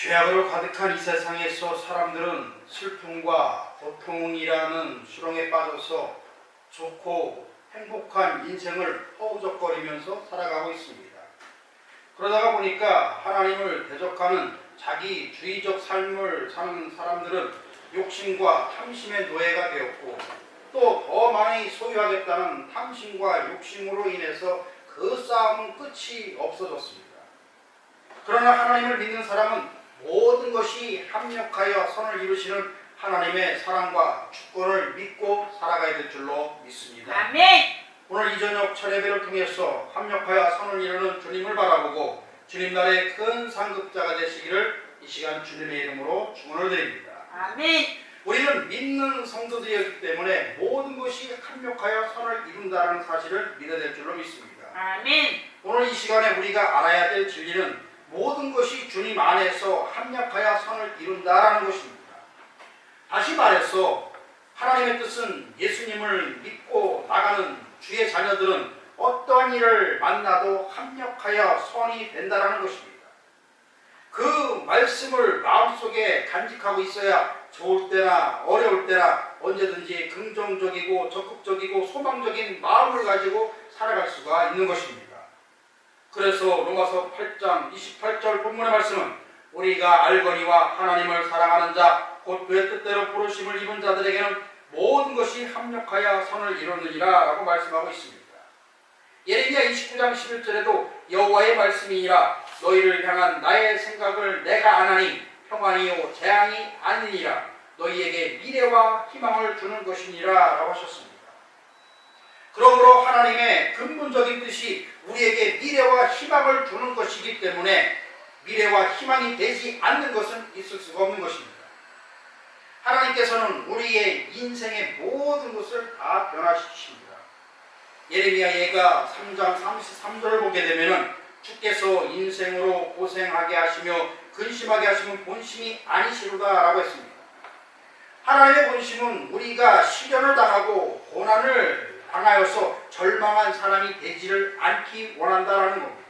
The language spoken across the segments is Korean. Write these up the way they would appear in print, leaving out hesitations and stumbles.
죄악으로 가득한 이 세상에서 사람들은 슬픔과 고통이라는 수렁에 빠져서 좋고 행복한 인생을 허우적거리면서 살아가고 있습니다. 그러다가 보니까 하나님을 대적하는 자기주의적 삶을 사는 사람들은 욕심과 탐심의 노예가 되었고, 또 더 많이 소유하겠다는 탐심과 욕심으로 인해서 그 싸움은 끝이 없어졌습니다. 그러나 하나님을 믿는 사람은 모든 것이 합력하여 선을 이루시는 하나님의 사랑과 주권을 믿고 살아가야 될 줄로 믿습니다. 아멘. 오늘 이 저녁 철예배를 통해서 합력하여 선을 이루는 주님을 바라보고 주님 나라의 큰 상급자가 되시기를 이 시간 주님의 이름으로 축원을 드립니다. 아멘. 우리는 믿는 성도들이었기 때문에 모든 것이 합력하여 선을 이룬다는 사실을 믿어야 될 줄로 믿습니다. 아멘. 오늘 이 시간에 우리가 알아야 될 진리는 모든 것이 주님 안에서 합력하여 선을 이룬다라는 것입니다. 다시 말해서 하나님의 뜻은 예수님을 믿고 나가는 주의 자녀들은 어떠한 일을 만나도 합력하여 선이 된다라는 것입니다. 그 말씀을 마음속에 간직하고 있어야 좋을 때나 어려울 때나 언제든지 긍정적이고 적극적이고 소망적인 마음을 가지고 살아갈 수가 있는 것입니다. 그래서 로마서 8장 28절 본문의 말씀은 우리가 알거니와 하나님을 사랑하는 자 곧 그의 뜻대로 부르심을 입은 자들에게는 모든 것이 합력하여 선을 이루느니라 라고 말씀하고 있습니다. 예레미야 29장 11절에도 여호와의 말씀이니라 너희를 향한 나의 생각을 내가 아나니 평안이요 재앙이 아니니라 너희에게 미래와 희망을 주는 것이니라 라고 하셨습니다. 그러므로 하나님의 근본적인 뜻이 우리에게 미래와 희망을 주는 것이기 때문에 미래와 희망이 되지 않는 것은 있을 수가 없는 것입니다. 하나님께서는 우리의 인생의 모든 것을 다 변화시키십니다. 예레미야 예가 3장 33절을 보게 되면 주께서 인생으로 고생하게 하시며 근심하게 하시면 본심이 아니시로다 라고 했습니다. 하나님의 본심은 우리가 시련을 당하고 고난을 당하여서 절망한 사람이 되지를 않기 원한다라는 겁니다.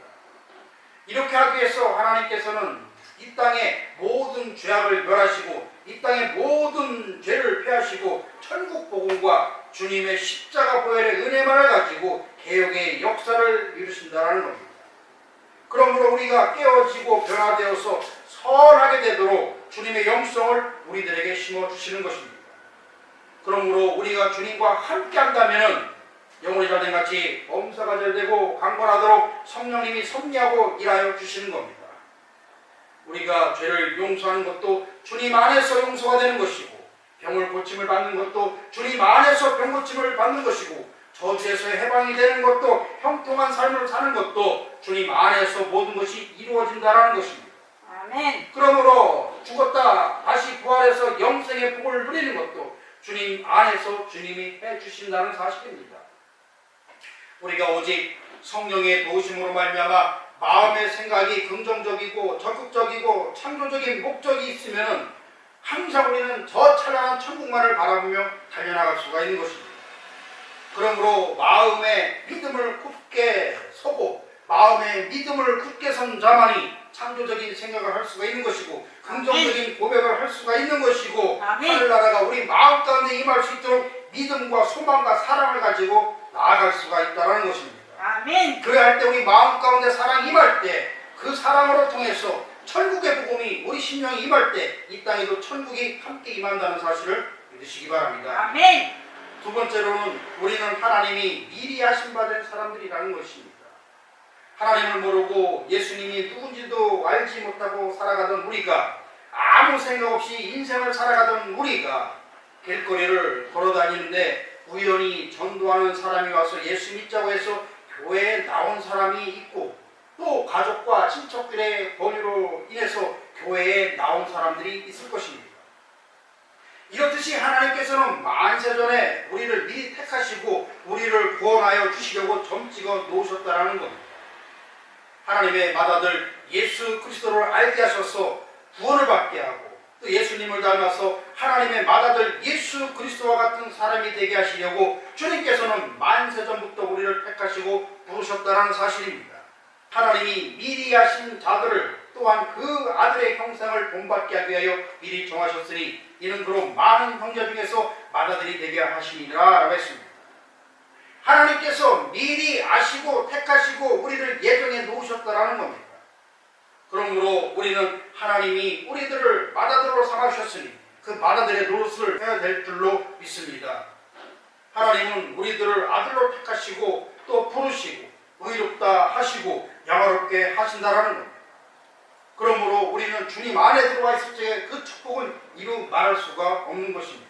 이렇게 하기 위해서 하나님께서는 이 땅의 모든 죄악을 멸하시고 이 땅의 모든 죄를 폐하시고 천국 복음과 주님의 십자가 보혈의 은혜만을 가지고 개혁의 역사를 이루신다는 겁니다. 그러므로 우리가 깨어지고 변화되어서 선하게 되도록 주님의 영성을 우리들에게 심어주시는 것입니다. 그러므로 우리가 주님과 함께 한다면 영혼이 잘된 같이 범사가 잘되고 강건하도록 성령님이 섭리하고 일하여 주시는 겁니다. 우리가 죄를 용서하는 것도 주님 안에서 용서가 되는 것이고 병을 고침을 받는 것도 주님 안에서 병 고침을 받는 것이고 저주에서 해방이 되는 것도 형통한 삶을 사는 것도 주님 안에서 모든 것이 이루어진다라는 것입니다. 아멘. 그러므로 죽었다 다시 부활해서 영생의 복을 누리는 것도 주님 안에서 주님이 해주신다는 사실입니다. 우리가 오직 성령의 도우심으로 말미암아 마음의 생각이 긍정적이고 적극적이고 창조적인 목적이 있으면 항상 우리는 저 찬란한 천국만을 바라보며 달려나갈 수가 있는 것입니다. 그러므로 마음의 믿음을 굳게 서고 마음의 믿음을 굳게 선 자만이 창조적인 생각을 할 수가 있는 것이고 긍정적인 고백을 할 수가 있는 것이고 하늘나라가 우리 마음 가운데 임할 수 있도록 믿음과 소망과 사랑을 가지고 나아갈 수가 있다는 것입니다. 아멘. 그래야 할 때 우리 마음 가운데 사랑이 임할 때 그 사랑으로 통해서 천국의 복음이 우리 심령에 임할 때 이 땅에도 천국이 함께 임한다는 사실을 믿으시기 바랍니다. 아멘. 두 번째로는 우리는 하나님이 미리 하신 바 된 사람들이라는 것입니다. 하나님을 모르고 예수님이 누군지도 알지 못하고 살아가던 우리가 아무 생각 없이 인생을 살아가던 우리가 길거리를 걸어다니는데 우연히 전도하는 사람이 와서 예수 믿자고 해서 교회에 나온 사람이 있고 또 가족과 친척들의 권유로 인해서 교회에 나온 사람들이 있을 것입니다. 이렇듯이 하나님께서는 만세전에 우리를 미리 택하시고 우리를 구원하여 주시려고 점 찍어 놓으셨다는 겁니다. 하나님의 맏아들 예수 그리스도를 알게 하셔서 구원을 받게 하고 또 예수님을 닮아서 하나님의 맏아들 예수 그리스도와 같은 사람이 되게 하시려고 주님께서는 만세전부터 우리를 택하시고 부르셨다는 사실입니다. 하나님이 미리 하신 자들을 또한 그 아들의 형상을 본받게 하기 위하여 미리 정하셨으니 이는 그로 많은 형제 중에서 맏아들이 되게 하심이니라 라고 했습니다. 하나님께서 미리 아시고 택하시고 우리를 예정해 놓으셨다라는 겁니다. 그러므로 우리는 하나님이 우리들을 맏아들로 삼아주셨으니 그 맏아들의 노릇을 해야 될 줄로 믿습니다. 하나님은 우리들을 아들로 택하시고 또 부르시고 의롭다 하시고 영화롭게 하신다라는 겁니다. 그러므로 우리는 주님 안에 들어와 있을 때 그 축복은 이루 말할 수가 없는 것입니다.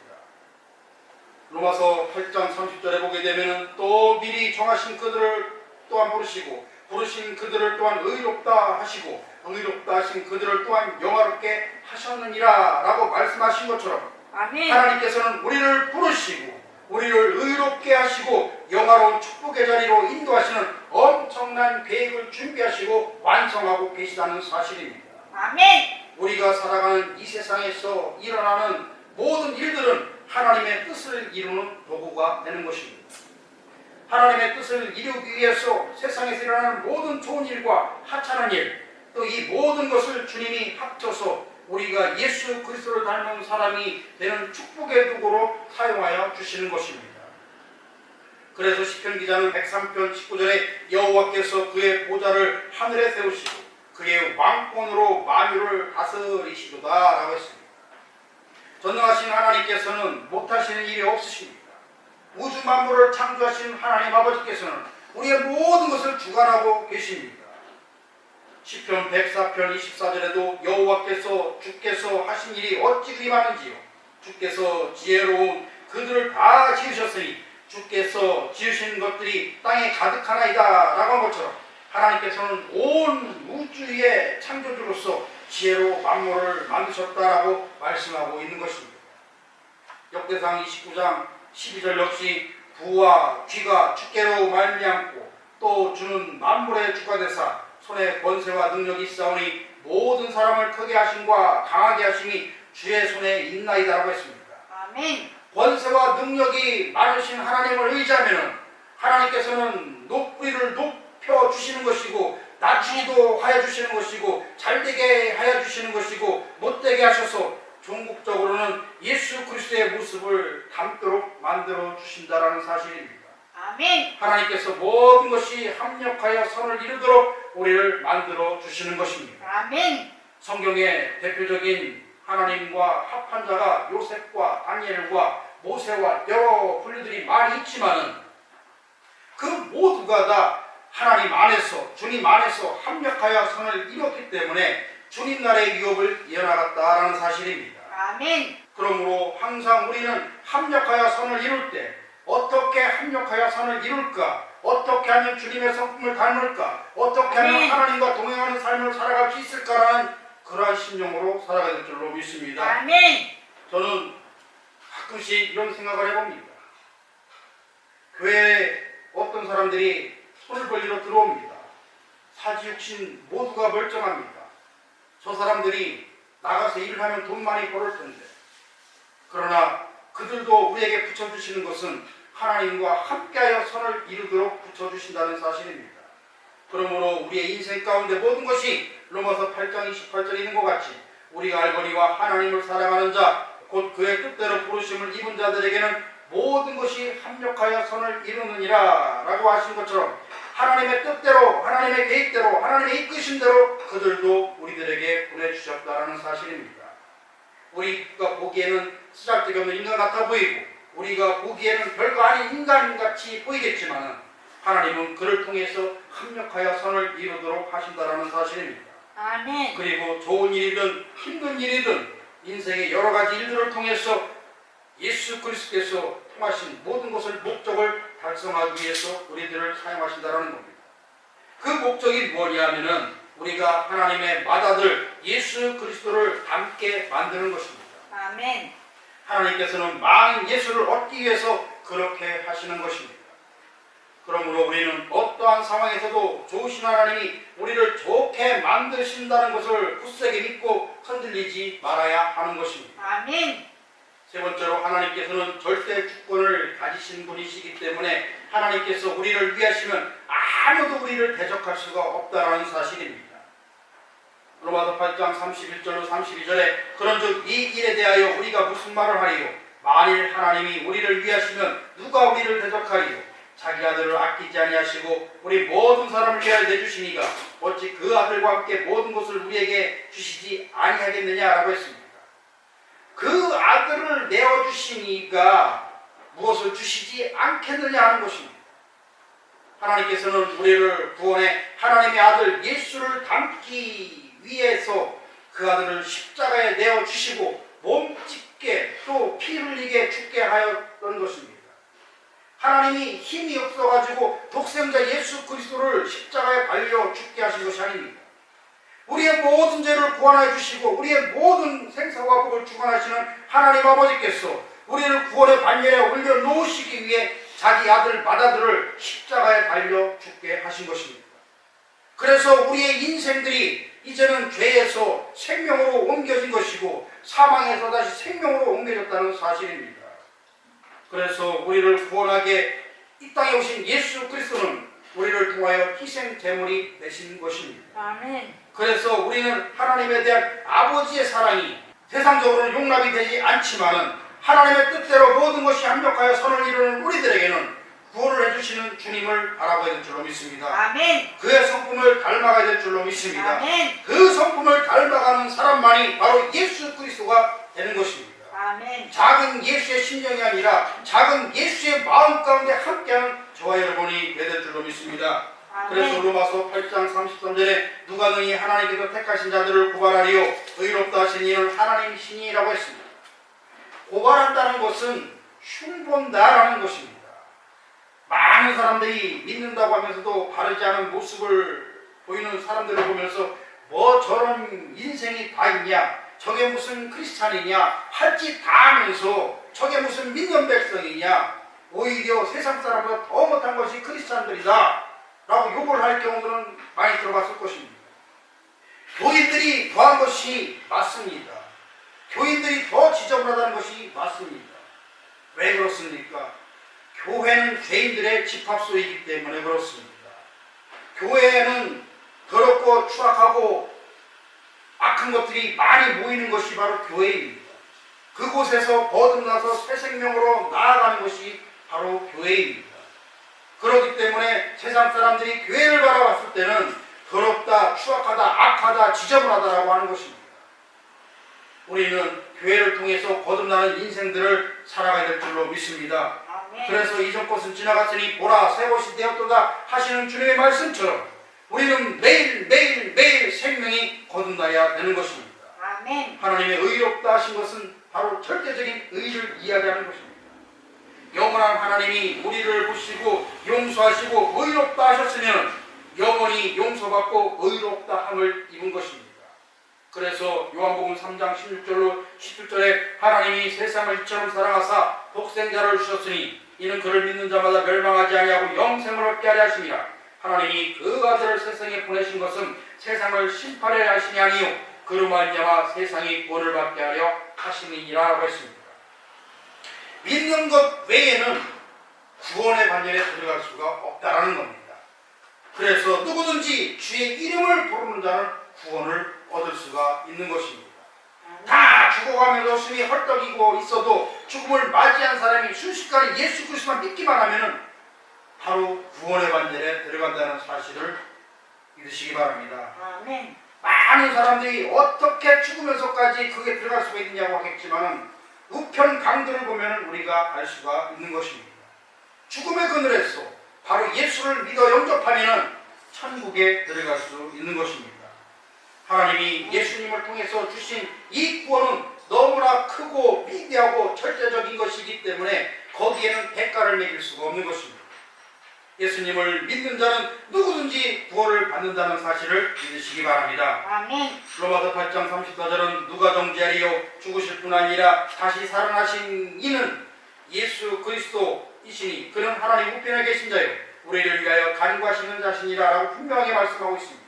로마서 8장 30절에 보게 되면 또 미리 정하신 그들을 또한 부르시고 부르신 그들을 또한 의롭다 하시고 의롭다 하신 그들을 또한 영화롭게 하셨느니라 라고 말씀하신 것처럼 아멘. 하나님께서는 우리를 부르시고 우리를 의롭게 하시고 영화로운 축복의 자리로 인도하시는 엄청난 계획을 준비하시고 완성하고 계시다는 사실입니다. 아멘. 우리가 살아가는 이 세상에서 일어나는 모든 일들은 하나님의 뜻을 이루는 도구가 되는 것입니다. 하나님의 뜻을 이루기 위해서 세상에서 일어나는 모든 좋은 일과 하찮은 일, 또 이 모든 것을 주님이 합쳐서 우리가 예수 그리스도를 닮은 사람이 되는 축복의 도구로 사용하여 주시는 것입니다. 그래서 시편 기자는 103편 19절에 여호와께서 그의 보좌를 하늘에 세우시고 그의 왕권으로 만유를 다스리시도다 라고 했습니다. 전능하신 하나님께서는 못하시는 일이 없으십니다. 우주 만물을 창조하신 하나님 아버지께서는 우리의 모든 것을 주관하고 계십니다. 시편 104편 24절에도 여호와께서 주께서 하신 일이 어찌 그리 많은지요. 주께서 지혜로운 그들을 다 지으셨으니 주께서 지으신 것들이 땅에 가득하나이다 라고 한 것처럼 하나님께서는 온 우주의 창조주로서 지혜로 만물을 만드셨다라고 말씀하고 있는 것입니다. 역대상 29장 12절 역시 부와 귀가 주께로 말미암고 또 주는 만물의 주가 되사 손에 권세와 능력이 있사오니 모든 사람을 크게 하심과 강하게 하심이 주의 손에 있나이다라고 했습니다. 아멘. 권세와 능력이 많으신 하나님을 의지하면 하나님께서는 우리를 높여주시는 것이고 낮추기도 하여 주시는 것이고 잘되게 하여 주시는 것이고 못되게 하셔서 종국적으로는 예수 그리스도의 모습을 담도록 만들어 주신다라는 사실입니다. 아멘. 하나님께서 모든 것이 합력하여 선을 이루도록 우리를 만들어 주시는 것입니다. 아멘. 성경의 대표적인 하나님과 합한 자가 요셉과 다니엘과 모세와 여러 분류들이 많이 있지만은 그 모두가 다 하나님 안에서 주님 안에서 합력하여 선을 이뤘기 때문에 주님 나라의 유업을 이어나갔다라는 사실입니다. 아멘. 그러므로 항상 우리는 합력하여 선을 이룰 때 어떻게 합력하여 선을 이룰까? 어떻게 하면 주님의 성품을 닮을까? 어떻게 하면 하나님과 동행하는 삶을 살아갈 수 있을까라는 그러한 심령으로 살아가야 될 줄로 믿습니다. 아멘. 저는 가끔씩 이런 생각을 해봅니다. 교회에 어떤 사람들이 손을 벌리러 들어옵니다. 사지육신 모두가 멀쩡합니다. 저 사람들이 나가서 일을 하면 돈 많이 벌을 텐데, 그러나 그들도 우리에게 붙여주시는 것은 하나님과 함께하여 선을 이루도록 붙여주신다는 사실입니다. 그러므로 우리의 인생 가운데 모든 것이 로마서 8장 28절에 있는 것 같이 우리가 알거니와 하나님을 사랑하는 자 곧 그의 뜻대로 부르심을 입은 자들에게는 모든 것이 합력하여 선을 이루느니라 라고 하신 것처럼 하나님의 뜻대로 하나님의 계획대로 하나님의 이끄심대로 그들도 우리들에게 보내주셨다는 사실입니다. 우리가 보기에는 쓰잘데기 없는 인간 같아 보이고 우리가 보기에는 별거 아닌 인간같이 보이겠지만 하나님은 그를 통해서 합력하여 선을 이루도록 하신다는 사실입니다. 아멘. 그리고 좋은 일이든 힘든 일이든 인생의 여러 가지 일들을 통해서 예수 그리스도께서 통하신 모든 것을 목적을 달성하기 위해서 우리들을 사용하신다는 겁니다. 그 목적이 뭐냐면은 우리가 하나님의 맏아들 예수 그리스도를 닮게 만드는 것입니다. 아멘. 하나님께서는 많은 예수를 얻기 위해서 그렇게 하시는 것입니다. 그러므로 우리는 어떠한 상황에서도 좋으신 하나님이 우리를 좋게 만드신다는 것을 굳세게 믿고 흔들리지 말아야 하는 것입니다. 아멘. 세 번째로 하나님께서는 절대 주권을 가지신 분이시기 때문에 하나님께서 우리를 위하시면 아무도 우리를 대적할 수가 없다는 사실입니다. 로마서 8장 31절로 32절에 그런즉 이 일에 대하여 우리가 무슨 말을 하리요? 만일 하나님이 우리를 위하시면 누가 우리를 대적하리요? 자기 아들을 아끼지 아니하시고 우리 모든 사람을 위하여 내주시니가 어찌 그 아들과 함께 모든 것을 우리에게 주시지 아니하겠느냐라고 했습니다. 그 아들을 내어주시니가 무엇을 주시지 않겠느냐 하는 것입니다. 하나님께서는 우리를 구원해 하나님의 아들 예수를 닮기 위해서 그 아들을 십자가에 내어주시고 몸짓게 또 피 흘리게 죽게 하였던 것입니다. 하나님이 힘이 없어가지고 독생자 예수 그리스도를 십자가에 달려 죽게 하신 것이 아닙니다. 우리의 모든 죄를 구원해 주시고 우리의 모든 생사와 복을 주관하시는 하나님 아버지께서 우리를 구원의 반열에 올려놓으시기 위해 자기 아들 맏아들을 십자가에 달려 죽게 하신 것입니다. 그래서 우리의 인생들이 이제는 죄에서 생명으로 옮겨진 것이고 사망에서 다시 생명으로 옮겨졌다는 사실입니다. 그래서 우리를 구원하게 이 땅에 오신 예수 그리스도는 우리를 통하여 희생 제물이 되신 것입니다. 아멘. 그래서 우리는 하나님에 대한 아버지의 사랑이 세상적으로는 용납이 되지 않지만은 하나님의 뜻대로 모든 것이 합력하여 선을 이루는 우리들에게는 구원을 해주시는 주님을 바라봐야 될 줄로 믿습니다. 아멘. 그의 성품을 닮아가야 될 줄로 믿습니다. 아멘. 그 성품을 닮아가는 사람만이 바로 예수 그리스도가 되는 것입니다. 아멘. 작은 예수의 심령이 아니라 작은 예수의 마음 가운데 함께하는 저와 여러분이 되야 될 줄로 믿습니다. 그래서 로마서 8장 33절에 누가 능히 하나님께서 택하신 자들을 고발하리요 의롭다 하신 이는 하나님이시니라고 했습니다. 고발한다는 것은 흉본다라는 것입니다. 많은 사람들이 믿는다고 하면서도 바르지 않은 모습을 보이는 사람들을 보면서 뭐 저런 인생이 다 있냐, 저게 무슨 크리스찬이냐 할지 다 하면서 저게 무슨 믿는 백성이냐, 오히려 세상 사람보다 더 못한 것이 크리스찬들이다 라고 욕을 할 경우들은 많이 들어봤을 것입니다. 교인들이 더한 것이 맞습니다. 교인들이 더 지저분하다는 것이 맞습니다. 왜 그렇습니까? 교회는 죄인들의 집합소이기 때문에 그렇습니다. 교회에는 더럽고 추악하고 악한 것들이 많이 모이는 것이 바로 교회입니다. 그곳에서 거듭나서 새 생명으로 나아가는 것이 바로 교회입니다. 그렇기 때문에 세상 사람들이 교회를 바라봤을 때는 더럽다, 추악하다, 악하다, 지저분하다라고 하는 것입니다. 우리는 교회를 통해서 거듭나는 인생들을 살아가야 될 줄로 믿습니다. 아멘. 그래서 이전 것은 지나갔으니 보라 새 것이 되었도다 하시는 주님의 말씀처럼 우리는 매일 생명이 거듭나야 되는 것입니다. 아멘. 하나님의 의롭다 하신 것은 바로 절대적인 의를 이야기하는 것입니다. 영원한 하나님이 우리를 보시고 용서하시고 의롭다 하셨으면 영원히 용서받고 의롭다 함을 입은 것입니다. 그래서 요한복음 3장 16절로 17절에 하나님이 세상을 이처럼 사랑하사 독생자를 주셨으니 이는 그를 믿는 자마다 멸망하지 아니하고 영생을 얻게 하려 하심이라. 하나님이 그 아들을 세상에 보내신 것은 세상을 심판하려 하심이 아니요 그로 말미암아 세상이 구원을 받게 하려 하심이니라고 했습니다. 믿는 것 외에는 구원의 반열에 들어갈 수가 없다라는 겁니다. 그래서 누구든지 주의 이름을 부르는 자는 구원을 얻을 수가 있는 것입니다. 다 죽어가면서 숨이 헐떡이고 있어도 죽음을 맞이한 사람이 순식간에 예수 그리스도만 믿기만 하면은 바로 구원의 반열에 들어간다는 사실을 믿으시기 바랍니다. 아멘. 많은 사람들이 어떻게 죽으면서까지 그게 들어갈 수가 있느냐고 하겠지만은 우편 강도를 보면 우리가 알 수가 있는 것입니다. 죽음의 그늘에서 바로 예수를 믿어 영접하면 천국에 들어갈 수 있는 것입니다. 하나님이 예수님을 통해서 주신 이 구원은 너무나 크고 위대하고 절대적인 것이기 때문에 거기에는 대가를 매길 수가 없는 것입니다. 예수님을 믿는 자는 누구든지 구원을 받는다는 사실을 믿으시기 바랍니다. 아멘. 로마서 8장 34절은 누가 정죄하리요 죽으실 뿐 아니라 다시 살아나신 이는 예수 그리스도이시니 그는 하나님 우편에 계신 자요 우리를 위하여 간구하시는 자신이라 라고 분명하게 말씀하고 있습니다.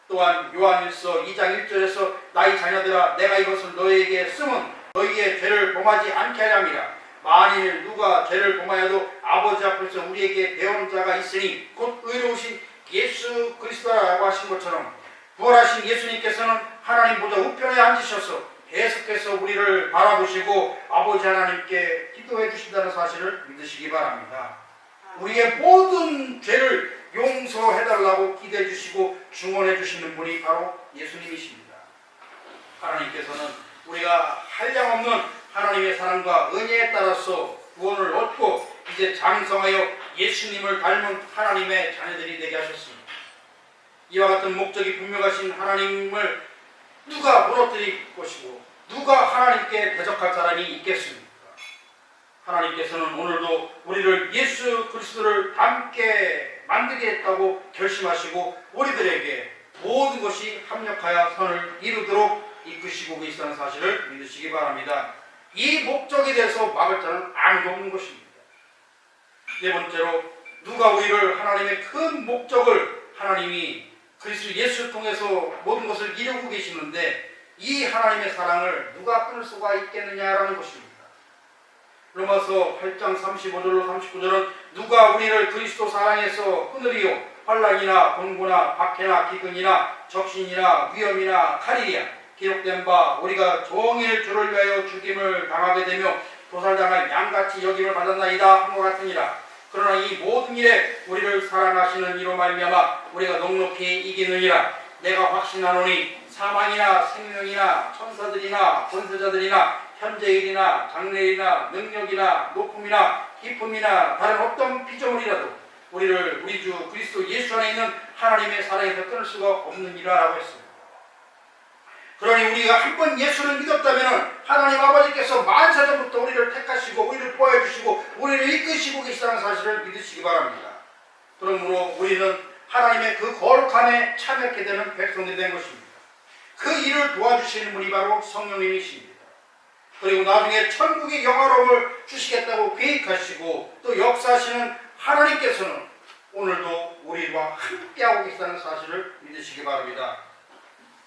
또한 요한일서 2장 1절에서 나의 자녀들아 내가 이것을 너희에게 쓰면 너희의 죄를 범하지 않게 하려 함이라. 만일 누가 죄를 범하여도 아버지 앞에서 우리에게 배우는 자가 있으니 곧 의로우신 예수 그리스도라고 하신 것처럼 부활하신 예수님께서는 하나님 보좌 우편에 앉으셔서 계속해서 우리를 바라보시고 아버지 하나님께 기도해 주신다는 사실을 믿으시기 바랍니다. 우리의 모든 죄를 용서해달라고 기대해 주시고 중원해 주시는 분이 바로 예수님이십니다. 하나님께서는 우리가 한량없는 하나님의 사랑과 은혜에 따라서 구원을 얻고 이제 장성하여 예수님을 닮은 하나님의 자녀들이 되게 하셨습니다. 이와 같은 목적이 분명하신 하나님을 누가 무너뜨릴 것이고 누가 하나님께 대적할 사람이 있겠습니까? 하나님께서는 오늘도 우리를 예수 그리스도를 닮게 만들게 했다고 결심하시고 우리들에게 모든 것이 합력하여 선을 이루도록 이끄시고 계시다는 사실을 믿으시기 바랍니다. 이 목적에 대해서 막을 자는 아무도 없는 것입니다. 네 번째로 누가 우리를 하나님의 큰 목적을 하나님이 그리스도 예수를 통해서 모든 것을 이루고 계시는데 이 하나님의 사랑을 누가 끊을 수가 있겠느냐라는 것입니다. 로마서 8장 35절로 39절은 누가 우리를 그리스도 사랑에서 끊으리요 환난이나 곤고나 박해나 기근이나 적신이나 위험이나 칼이랴 기록된 바 우리가 종일 주를 위하여 죽임을 당하게 되며 도살당할 양같이 여김을 받았나이다 한 것 같으니라. 그러나 이 모든 일에 우리를 사랑하시는 이로 말미암아 우리가 넉넉히 이기느니라. 내가 확신하노니 사망이나 생명이나 천사들이나 권세자들이나 현재일이나 장래일이나 능력이나 높음이나 깊음이나 다른 어떤 피조물이라도 우리를 우리 주 그리스도 예수 안에 있는 하나님의 사랑에서 끊을 수가 없느니라 라고 했습니다. 그러니 우리가 한 번 예수를 믿었다면 하나님 아버지께서 만세전부터 우리를 택하시고 우리를 보여주시고 우리를 이끄시고 계시다는 사실을 믿으시기 바랍니다. 그러므로 우리는 하나님의 그 거룩함에 참여하게 되는 백성들이 된 것입니다. 그 일을 도와주시는 분이 바로 성령님이십니다. 그리고 나중에 천국의 영화로움을 주시겠다고 계획하시고 또 역사하시는 하나님께서는 오늘도 우리와 함께하고 계시다는 사실을 믿으시기 바랍니다.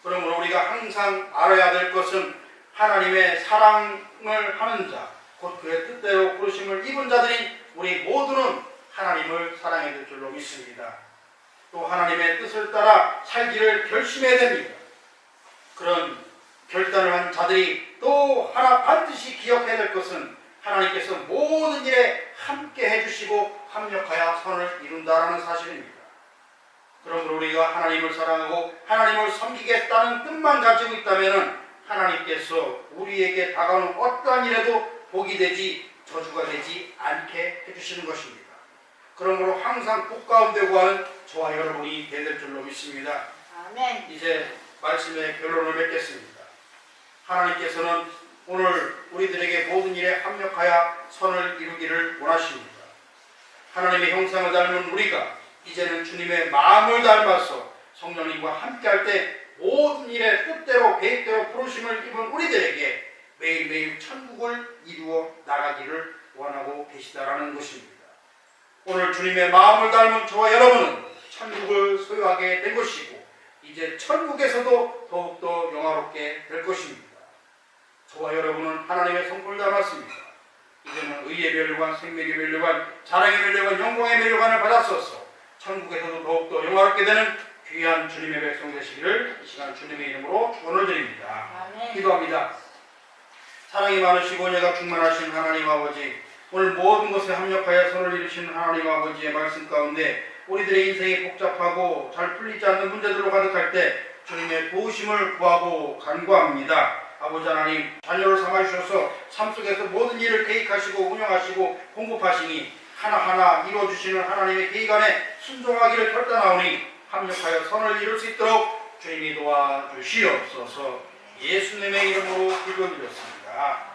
그러므로 우리가 항상 알아야 될 것은 하나님의 사랑을 하는 자, 곧 그의 뜻대로 부르심을 입은 자들인 우리 모두는 하나님을 사랑해야 될 줄로 믿습니다. 또 하나님의 뜻을 따라 살기를 결심해야 됩니다. 그런 결단을 한 자들이 또 하나 반드시 기억해야 될 것은 하나님께서 모든 일에 함께 해주시고 합력하여 선을 이룬다라는 사실입니다. 그러므로 우리가 하나님을 사랑하고 하나님을 섬기겠다는 뜻만 가지고 있다면 하나님께서 우리에게 다가오는 어떠한 일에도 복이 되지 저주가 되지 않게 해주시는 것입니다. 그러므로 항상 복 가운데 구하는 저와 여러분이 되야 될 줄로 믿습니다. 아멘. 이제 말씀의 결론을 맺겠습니다. 하나님께서는 오늘 우리들에게 모든 일에 합력하여 선을 이루기를 원하십니다. 하나님의 형상을 닮은 우리가 이제는 주님의 마음을 닮아서 성령님과 함께할 때 모든 일에 뜻대로 계획대로 부르심을 입은 우리들에게 매일매일 천국을 이루어 나가기를 원하고 계시다라는 것입니다. 오늘 주님의 마음을 닮은 저와 여러분은 천국을 소유하게 된 것이고 이제 천국에서도 더욱더 영화롭게 될 것입니다. 저와 여러분은 하나님의 성품을 닮았습니다. 이제는 의의 멸류관, 생명의 멸류관, 자랑의 멸류관, 영광의 멸류관을 받았어서 천국에서도 더욱더 영화롭게 되는 귀한 주님의 백성 되시기를 이 시간 주님의 이름으로 축원을 드립니다. 아멘. 기도합니다. 사랑이 많으시고 은혜가 충만하신 하나님 아버지, 오늘 모든 것에 합력하여 선을 이루시는 하나님 아버지의 말씀 가운데 우리들의 인생이 복잡하고 잘 풀리지 않는 문제들로 가득할 때 주님의 도우심을 구하고 간구합니다. 아버지 하나님, 자녀를 삼아주셔서 삶 속에서 모든 일을 계획하시고 운영하시고 공급하시니 하나하나 이루어주시는 하나님의 계획 안에 순종하기를 결단하오니 합력하여 선을 이룰 수 있도록 주님이 도와주시옵소서. 예수님의 이름으로 기도드렸습니다.